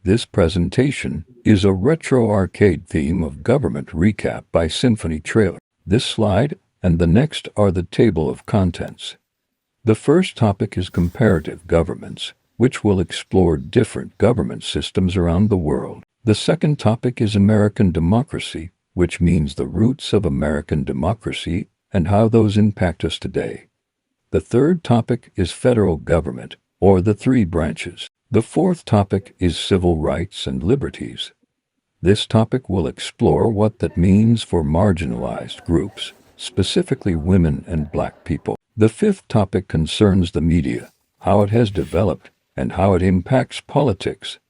This presentation is a retro arcade theme of government recap by Symphony Trailer. This slide and the next are the table of contents. The first topic is comparative governments, which will explore different government systems around the world. The second topic is American democracy, which means the roots of American democracy and how those impact us today. The third topic is federal government, or the three branches. The fourth topic is civil rights and liberties. This topic will explore what that means for marginalized groups, specifically women and Black people. The fifth topic concerns the media, how it has developed, and how it impacts politics.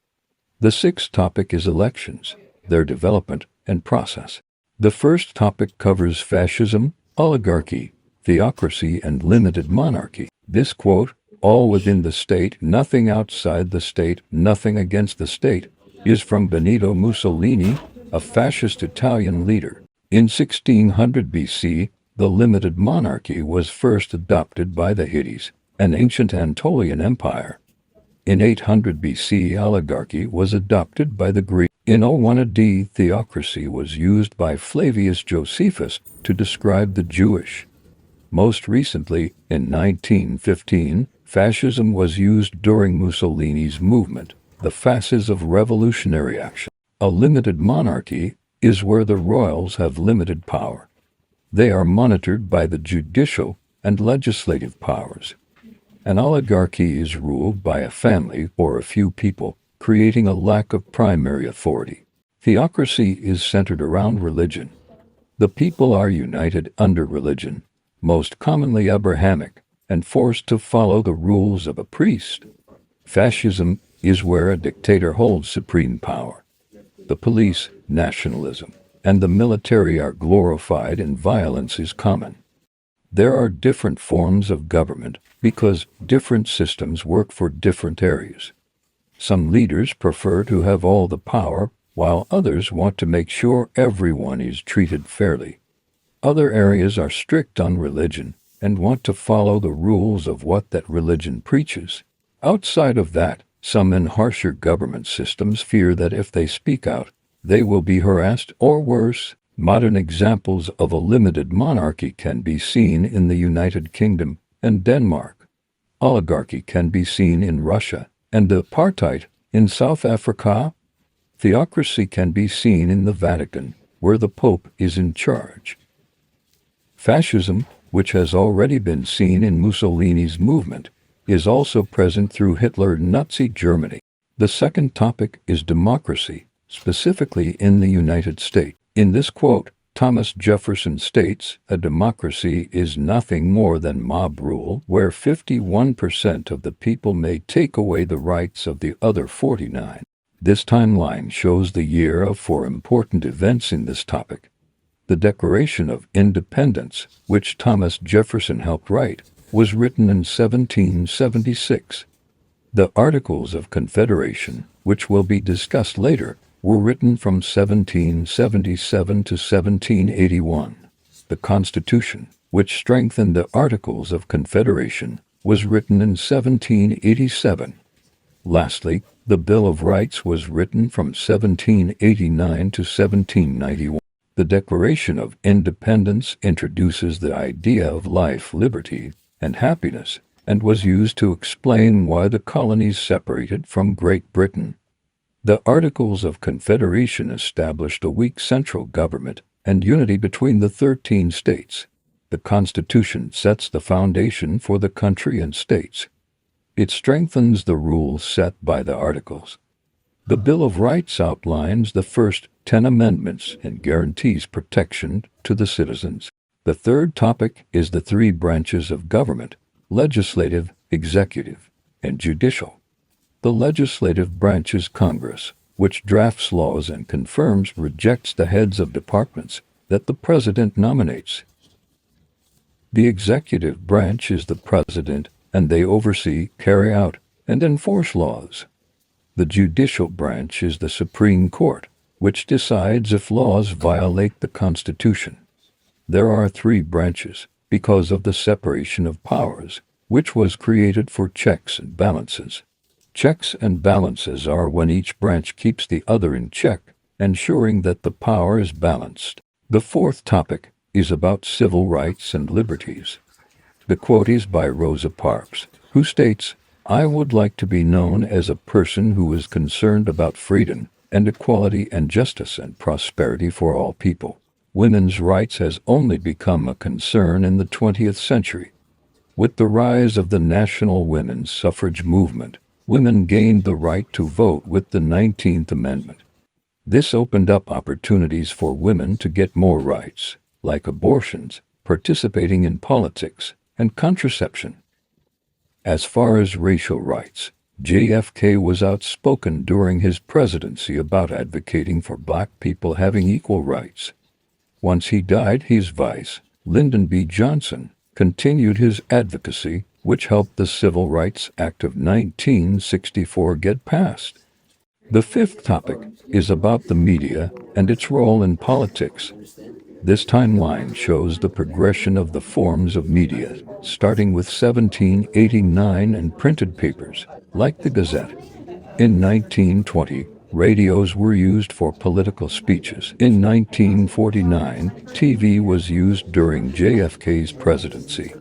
The sixth topic is elections, their development and process. The first topic covers fascism, oligarchy, theocracy, and limited monarchy. This quote, "All within the state, nothing outside the state, nothing against the state," is from Benito Mussolini, a fascist Italian leader. In 1600 BC, the limited monarchy was first adopted by the Hittites, an ancient Anatolian empire. In 800 BC, oligarchy was adopted by the Greeks. In 01 AD, theocracy was used by Flavius Josephus to describe the Jewish. Most recently, in 1915, fascism was used during Mussolini's movement, the Fasces of Revolutionary Action. A limited monarchy is where the royals have limited power. They are monitored by the judicial and legislative powers. An oligarchy is ruled by a family or a few people, creating a lack of primary authority. Theocracy is centered around religion. The people are united under religion, most commonly Abrahamic, and forced to follow the rules of a priest. Fascism is where a dictator holds supreme power. The police, nationalism, and the military are glorified and violence is common. There are different forms of government because different systems work for different areas. Some leaders prefer to have all the power, while others want to make sure everyone is treated fairly. Other areas are strict on religion and want to follow the rules of what that religion preaches. Outside of that, some in harsher government systems fear that if they speak out, they will be harassed or worse. Modern examples of a limited monarchy can be seen in the United Kingdom and Denmark. Oligarchy can be seen in Russia and apartheid in South Africa. Theocracy can be seen in the Vatican, where the Pope is in charge. Fascism, which has already been seen in Mussolini's movement, is also present through Hitler-Nazi Germany. The second topic is democracy, specifically in the United States. In this quote, Thomas Jefferson states, "A democracy is nothing more than mob rule, where 51% of the people may take away the rights of the other 49. This timeline shows the year of four important events in this topic. The Declaration of Independence, which Thomas Jefferson helped write, was written in 1776. The Articles of Confederation, which will be discussed later, were written from 1777 to 1781. The Constitution, which strengthened the Articles of Confederation, was written in 1787. Lastly, the Bill of Rights was written from 1789 to 1791. The Declaration of Independence introduces the idea of life, liberty, and happiness, and was used to explain why the colonies separated from Great Britain. The Articles of Confederation established a weak central government and unity between the 13 states. The Constitution sets the foundation for the country and states. It strengthens the rules set by the Articles. The Bill of Rights outlines the first 10 amendments and guarantees protection to the citizens. The third topic is the three branches of government: legislative, executive, and judicial. The legislative branch is Congress, which drafts laws and confirms, rejects the heads of departments that the president nominates. The executive branch is the president, and they oversee, carry out, and enforce laws. The judicial branch is the Supreme Court, which decides if laws violate the Constitution. There are three branches because of the separation of powers, which was created for checks and balances. Checks and balances are when each branch keeps the other in check, ensuring that the power is balanced. The fourth topic is about civil rights and liberties. The quote is by Rosa Parks, who states, "I would like to be known as a person who is concerned about freedom and equality and justice and prosperity for all people." Women's rights has only become a concern in the 20th century. With the rise of the national women's suffrage movement, women gained the right to vote with the 19th Amendment. This opened up opportunities for women to get more rights, like abortions, participating in politics, and contraception. As far as racial rights, JFK was outspoken during his presidency about advocating for black people having equal rights. Once he died, his vice, Lyndon B. Johnson, continued his advocacy, which helped the Civil Rights Act of 1964 get passed. The fifth topic is about the media and its role in politics. This timeline shows the progression of the forms of media, starting with 1789 and printed papers, like the Gazette. In 1920, radios were used for political speeches. In 1949, TV was used during JFK's presidency.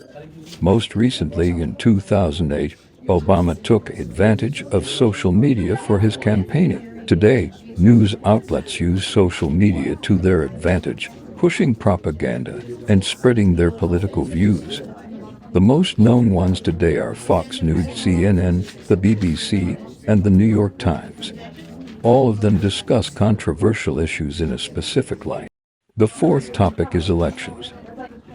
Most recently, in 2008, Obama took advantage of social media for his campaigning. Today, news outlets use social media to their advantage, pushing propaganda and spreading their political views. The most known ones today are Fox News, CNN, the BBC, and the New York Times. All of them discuss controversial issues in a specific light. The fourth topic is elections.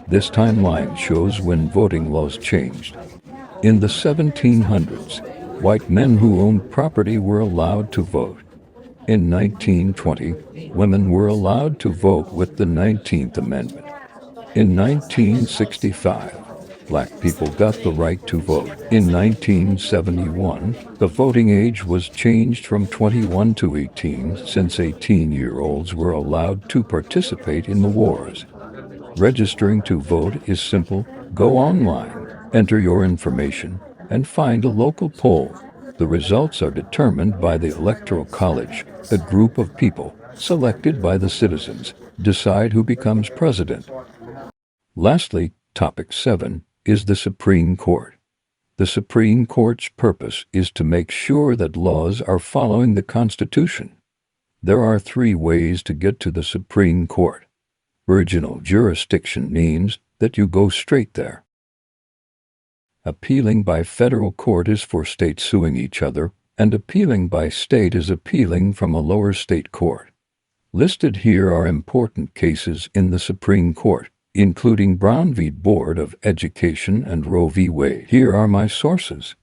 This timeline shows when voting laws changed. In the 1700s, white men who owned property were allowed to vote. In 1920, women were allowed to vote with the 19th Amendment. In 1965, black people got the right to vote. In 1971, the voting age was changed from 21 to 18, since 18-year-olds were allowed to participate in the wars. Registering to vote is simple. Go online, enter your information, and find a local poll. The results are determined by the Electoral College, a group of people selected by the citizens, decide who becomes president. Lastly, topic 7 is the Supreme Court. The Supreme Court's purpose is to make sure that laws are following the Constitution. There are 3 ways to get to the Supreme Court. Original jurisdiction means that you go straight there. Appealing by federal court is for states suing each other, and appealing by state is appealing from a lower state court. Listed here are important cases in the Supreme Court, including Brown v. Board of Education and Roe v. Wade. Here are my sources.